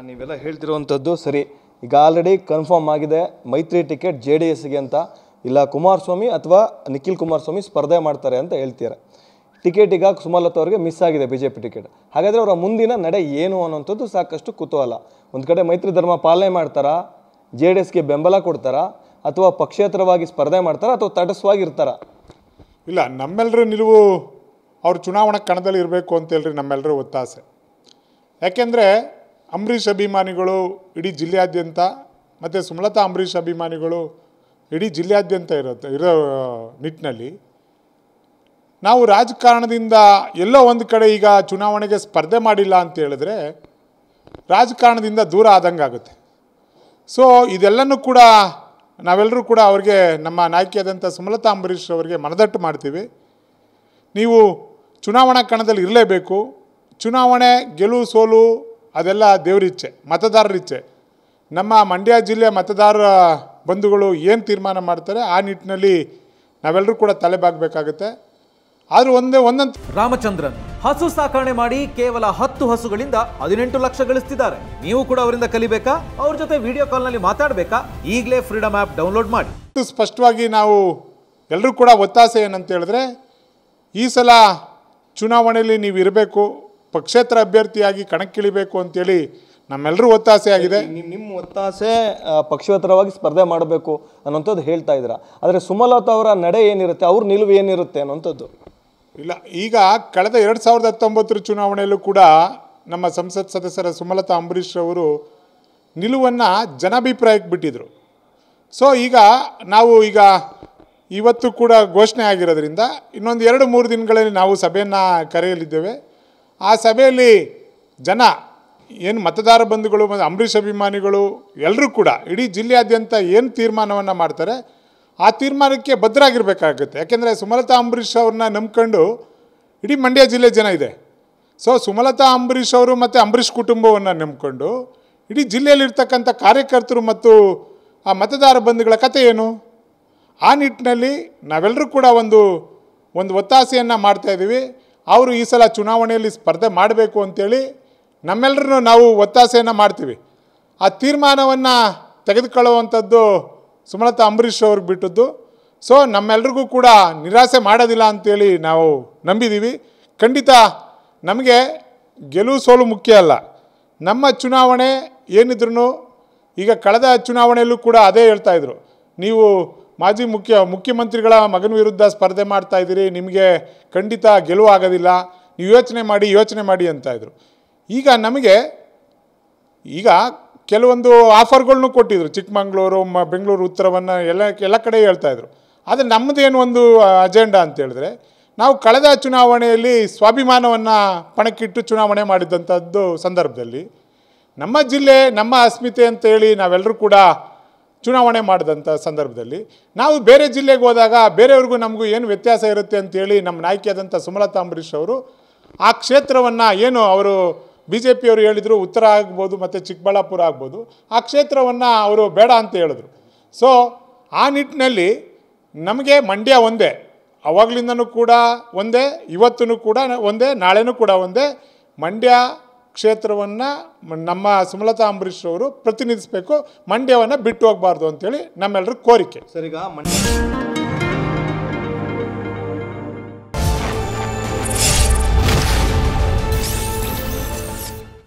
ನೀವೆಲ್ಲ ಹೇಳ್ತಿರುವಂಥದ್ದು ಸರಿ. ಈಗ ಆಲ್ರೆಡಿ ಕನ್ಫರ್ಮ್ ಆಗಿದೆ ಮೈತ್ರಿ ಟಿಕೆಟ್ JDSಗೆ ಅಂತ, ಇಲ್ಲ ಕುಮಾರಸ್ವಾಮಿ ಅಥವಾ ನಿಖಿಲ್ ಕುಮಾರಸ್ವಾಮಿ ಸ್ಪರ್ಧೆ ಮಾಡ್ತಾರೆ ಅಂತ ಹೇಳ್ತಾರೆ. ಟಿಕೆಟ್ ಈಗ ಸುಮಲತಾ ಅವರಿಗೆ ಮಿಸ್ ಆಗಿದೆ BJP ಟಿಕೆಟ್. ಹಾಗಾದರೆ ಅವರ ಮುಂದಿನ ನಡೆ ಏನು ಅನ್ನೋಂಥದ್ದು ಸಾಕಷ್ಟು ಕುತೂಹಲ. ಒಂದು ಕಡೆ ಮೈತ್ರಿ ಧರ್ಮ ಪಾಲನೆ ಮಾಡ್ತಾರಾ, JDSಗೆ ಬೆಂಬಲ ಕೊಡ್ತಾರಾ, ಅಥವಾ ಪಕ್ಷೇತರವಾಗಿ ಸ್ಪರ್ಧೆ ಮಾಡ್ತಾರಾ, ಅಥವಾ ತಟಸ್ಥವಾಗಿರ್ತಾರ? ಇಲ್ಲ, ನಮ್ಮೆಲ್ಲರ ನಿಲುವು ಅವ್ರು ಚುನಾವಣಾ ಕಣದಲ್ಲಿ ಇರಬೇಕು ಅಂತೇಳ್ರಿ ನಮ್ಮೆಲ್ಲರೂ ಒತ್ತಾಸೆ. ಯಾಕೆಂದರೆ ಅಂಬರೀಷ್ ಅಭಿಮಾನಿಗಳು ಇಡೀ ಜಿಲ್ಲೆಯಾದ್ಯಂತ ಮತ್ತು ಸುಮಲತಾ ಅಂಬರೀಷ್ ಅಭಿಮಾನಿಗಳು ಇಡೀ ಜಿಲ್ಲೆಯಾದ್ಯಂತ ಇರೋ ನಿಟ್ಟಿನಲ್ಲಿ ನಾವು ರಾಜಕಾರಣದಿಂದ ಎಲ್ಲೋ ಒಂದು ಕಡೆ ಈಗ ಚುನಾವಣೆಗೆ ಸ್ಪರ್ಧೆ ಮಾಡಿಲ್ಲ ಅಂತ ಹೇಳಿದ್ರೆ ರಾಜಕಾರಣದಿಂದ ದೂರ ಆದಂಗೆ ಆಗುತ್ತೆ. ಸೊ ಇದೆಲ್ಲನೂ ಕೂಡ ನಾವೆಲ್ಲರೂ ಕೂಡ ಅವ್ರಿಗೆ, ನಮ್ಮ ನಾಯಕಿಯಾದಂಥ ಸುಮಲತಾ ಅಂಬರೀಷ್ ಅವರಿಗೆ ಮನದಟ್ಟು ಮಾಡ್ತೀವಿ. ನೀವು ಚುನಾವಣಾ ಕಣದಲ್ಲಿ ಇರಲೇಬೇಕು. ಚುನಾವಣೆ ಗೆಲುವು ಸೋಲು ಅದೆಲ್ಲ ದೇವರಿಚ್ಛೆ, ಮತದಾರರಿಚ್ಛೆ. ನಮ್ಮ ಮಂಡ್ಯ ಜಿಲ್ಲೆಯ ಮತದಾರರ ಬಂಧುಗಳು ಏನು ತೀರ್ಮಾನ ಮಾಡ್ತಾರೆ ಆ ನಿಟ್ಟಿನಲ್ಲಿ ನಾವೆಲ್ಲರೂ ಕೂಡ ತಲೆಬಾಗಬೇಕಾಗುತ್ತೆ. ಆದರೂ ಒಂದೊಂದು ರಾಮಚಂದ್ರನ್ ಹಸು ಸಾಕಣೆ ಮಾಡಿ ಕೇವಲ 10 ಹಸುಗಳಿಂದ 18 ಲಕ್ಷ ಗಳಿಸ್ತಿದ್ದಾರೆ. ನೀವು ಕೂಡ ಅವರಿಂದ ಕಲಿಬೇಕಾ? ಅವ್ರ ಜೊತೆ ವಿಡಿಯೋ ಕಾಲ್ನಲ್ಲಿ ಮಾತಾಡಬೇಕಾ? ಈಗಲೇ ಫ್ರೀಡಮ್ ಆ್ಯಪ್ ಡೌನ್ಲೋಡ್ ಮಾಡಿ. ಸ್ಪಷ್ಟವಾಗಿ ನಾವು ಎಲ್ಲರೂ ಕೂಡ ಒತ್ತಾಸೆ ಏನಂತ ಹೇಳಿದ್ರೆ, ಈ ಸಲ ಚುನಾವಣೆಯಲ್ಲಿ ನೀವು ಇರಬೇಕು, ಪಕ್ಷೇತರ ಅಭ್ಯರ್ಥಿಯಾಗಿ ಕಣಕ್ಕಿಳಿಬೇಕು ಅಂತೇಳಿ ನಮ್ಮೆಲ್ಲರೂ ಒತ್ತಾಸೆ ಆಗಿದೆ. ನಿಮ್ಮ ಒತ್ತಾಸೆ ಪಕ್ಷೇತರವಾಗಿ ಸ್ಪರ್ಧೆ ಮಾಡಬೇಕು ಅನ್ನೋಂಥದ್ದು ಹೇಳ್ತಾ ಇದ್ದೀರಾ. ಆದರೆ ಸುಮಲತಾ ಅವರ ನಡೆ ಏನಿರುತ್ತೆ, ಅವ್ರ ನಿಲುವು ಏನಿರುತ್ತೆ ಅನ್ನೋಂಥದ್ದು? ಇಲ್ಲ, ಈಗ ಕಳೆದ 2019 ಚುನಾವಣೆಯಲ್ಲೂ ಕೂಡ ನಮ್ಮ ಸಂಸತ್ ಸದಸ್ಯರ ಸುಮಲತಾ ಅಂಬರೀಷ್ ಅವರು ನಿಲುವನ್ನು ಜನಾಭಿಪ್ರಾಯಕ್ಕೆ ಬಿಟ್ಟಿದ್ರು. ಸೊ ಈಗ ನಾವು ಇವತ್ತು ಕೂಡ ಘೋಷಣೆ ಆಗಿರೋದ್ರಿಂದ ಇನ್ನೊಂದು 2-3 ದಿನಗಳಲ್ಲಿ ನಾವು ಸಭೆಯನ್ನು ಕರೆಯಲಿದ್ದೇವೆ. ಆ ಸಭೆಯಲ್ಲಿ ಜನ ಏನು ಮತದಾರ ಬಂಧುಗಳು ಮತ್ತು ಅಂಬರೀಷ್ ಅಭಿಮಾನಿಗಳು ಎಲ್ಲರೂ ಕೂಡ ಇಡೀ ಜಿಲ್ಲೆಯಾದ್ಯಂತ ಏನು ತೀರ್ಮಾನವನ್ನು ಮಾಡ್ತಾರೆ ಆ ತೀರ್ಮಾನಕ್ಕೆ ಬದ್ಧರಾಗಿರಬೇಕಾಗುತ್ತೆ. ಯಾಕೆಂದರೆ ಸುಮಲತಾ ಅಂಬರೀಷ್ ಅವ್ರನ್ನ ನಂಬ್ಕೊಂಡು ಇಡೀ ಮಂಡ್ಯ ಜಿಲ್ಲೆ ಜನ ಇದೆ. ಸೊ ಸುಮಲತಾ ಅಂಬರೀಷ್ ಅವರು ಮತ್ತು ಅಂಬರೀಷ್ ಕುಟುಂಬವನ್ನು ನಂಬ್ಕೊಂಡು ಇಡೀ ಜಿಲ್ಲೆಯಲ್ಲಿರ್ತಕ್ಕಂಥ ಕಾರ್ಯಕರ್ತರು ಮತ್ತು ಆ ಮತದಾರ ಬಂಧುಗಳ ಕಥೆ ಏನು? ಆ ನಿಟ್ಟಿನಲ್ಲಿ ನಾವೆಲ್ಲರೂ ಕೂಡ ಒಂದು ಒತ್ತಾಸೆಯನ್ನು ಮಾಡ್ತಾಯಿದ್ದೀವಿ. ಅವರು ಈ ಸಲ ಚುನಾವಣೆಯಲ್ಲಿ ಸ್ಪರ್ಧೆ ಮಾಡಬೇಕು ಅಂಥೇಳಿ ನಮ್ಮೆಲ್ಲರೂ ನಾವು ಒತ್ತಾಸೆಯನ್ನು ಮಾಡ್ತೀವಿ. ಆ ತೀರ್ಮಾನವನ್ನು ತೆಗೆದುಕೊಳ್ಳುವಂಥದ್ದು ಸುಮಲತಾ ಅಂಬರೀಷ್ ಅವ್ರಿಗೆ ಬಿಟ್ಟದ್ದು. ಸೊ ನಮ್ಮೆಲ್ರಿಗೂ ಕೂಡ ನಿರಾಸೆ ಮಾಡೋದಿಲ್ಲ ಅಂಥೇಳಿ ನಾವು ನಂಬಿದ್ದೀವಿ. ಖಂಡಿತ ನಮಗೆ ಗೆಲುವು ಸೋಲು ಮುಖ್ಯ ಅಲ್ಲ. ನಮ್ಮ ಚುನಾವಣೆ ಏನಿದ್ರು, ಈಗ ಕಳೆದ ಚುನಾವಣೆಯಲ್ಲೂ ಕೂಡ ಅದೇ ಹೇಳ್ತಾಯಿದ್ರು, ನೀವು ಮಾಜಿ ಮುಖ್ಯಮಂತ್ರಿಗಳ ಮಗನ ವಿರುದ್ಧ ಸ್ಪರ್ಧೆ ಮಾಡ್ತಾಯಿದ್ದೀರಿ, ನಿಮಗೆ ಖಂಡಿತ ಗೆಲುವು ಆಗೋದಿಲ್ಲ, ನೀವು ಯೋಚನೆ ಮಾಡಿ ಅಂತಾಯಿದ್ರು. ಈಗ ಕೆಲವೊಂದು ಆಫರ್ಗಳನ್ನೂ ಕೊಟ್ಟಿದ್ರು. ಚಿಕ್ಕಮಂಗ್ಳೂರು, ಬೆಂಗಳೂರು ಉತ್ತರವನ್ನು ಎಲ್ಲ ಕಡೆ ಹೇಳ್ತಾಯಿದ್ರು. ಆದರೆ ನಮ್ಮದೇನು ಒಂದು ಅಜೆಂಡಾ ಅಂತ ಹೇಳಿದ್ರೆ, ನಾವು ಕಳೆದ ಚುನಾವಣೆಯಲ್ಲಿ ಸ್ವಾಭಿಮಾನವನ್ನು ಪಣಕ್ಕಿಟ್ಟು ಚುನಾವಣೆ ಮಾಡಿದಂಥದ್ದು ಸಂದರ್ಭದಲ್ಲಿ ನಮ್ಮ ಜಿಲ್ಲೆ ನಮ್ಮ ಅಸ್ಮಿತೆ ಅಂತೇಳಿ ನಾವೆಲ್ಲರೂ ಕೂಡ ಚುನಾವಣೆ ಮಾಡಿದಂಥ ಸಂದರ್ಭದಲ್ಲಿ ನಾವು ಬೇರೆ ಜಿಲ್ಲೆಗೆ ಹೋದಾಗ ಬೇರೆಯವ್ರಿಗೂ ನಮಗೂ ಏನು ವ್ಯತ್ಯಾಸ ಇರುತ್ತೆ ಅಂತೇಳಿ ನಮ್ಮ ನಾಯಕಿಯಾದಂಥ ಸುಮಲತಾ ಅಂಬರೀಷ್ ಅವರು ಆ ಕ್ಷೇತ್ರವನ್ನು ಏನು ಅವರು BJPಯವರು ಹೇಳಿದರು, ಉತ್ತರ ಆಗ್ಬೋದು ಮತ್ತು ಚಿಕ್ಕಬಳ್ಳಾಪುರ ಆಗ್ಬೋದು, ಆ ಕ್ಷೇತ್ರವನ್ನು ಅವರು ಬೇಡ ಅಂತ ಹೇಳಿದ್ರು. ಸೊ ಆ ನಿಟ್ಟಿನಲ್ಲಿ ನಮಗೆ ಮಂಡ್ಯ ಒಂದೇ, ಅವಾಗಲಿಂದನೂ ಕೂಡ ಒಂದೇ, ಇವತ್ತೂ ಕೂಡ ಒಂದೇ, ನಾಳೆನೂ ಕೂಡ ಒಂದೇ. ಮಂಡ್ಯ ಕ್ಷೇತ್ರವನ್ನು ನಮ್ಮ ಸುಮಲತಾ ಅಂಬರೀಷ್ ಅವರು ಪ್ರತಿನಿಧಿಸಬೇಕು, ಮಂಡ್ಯವನ್ನು ಬಿಟ್ಟು ಹೋಗಬಾರ್ದು ಅಂತೇಳಿ ನಮ್ಮೆಲ್ಲರ ಕೋರಿಕೆ. ಸರಿಗ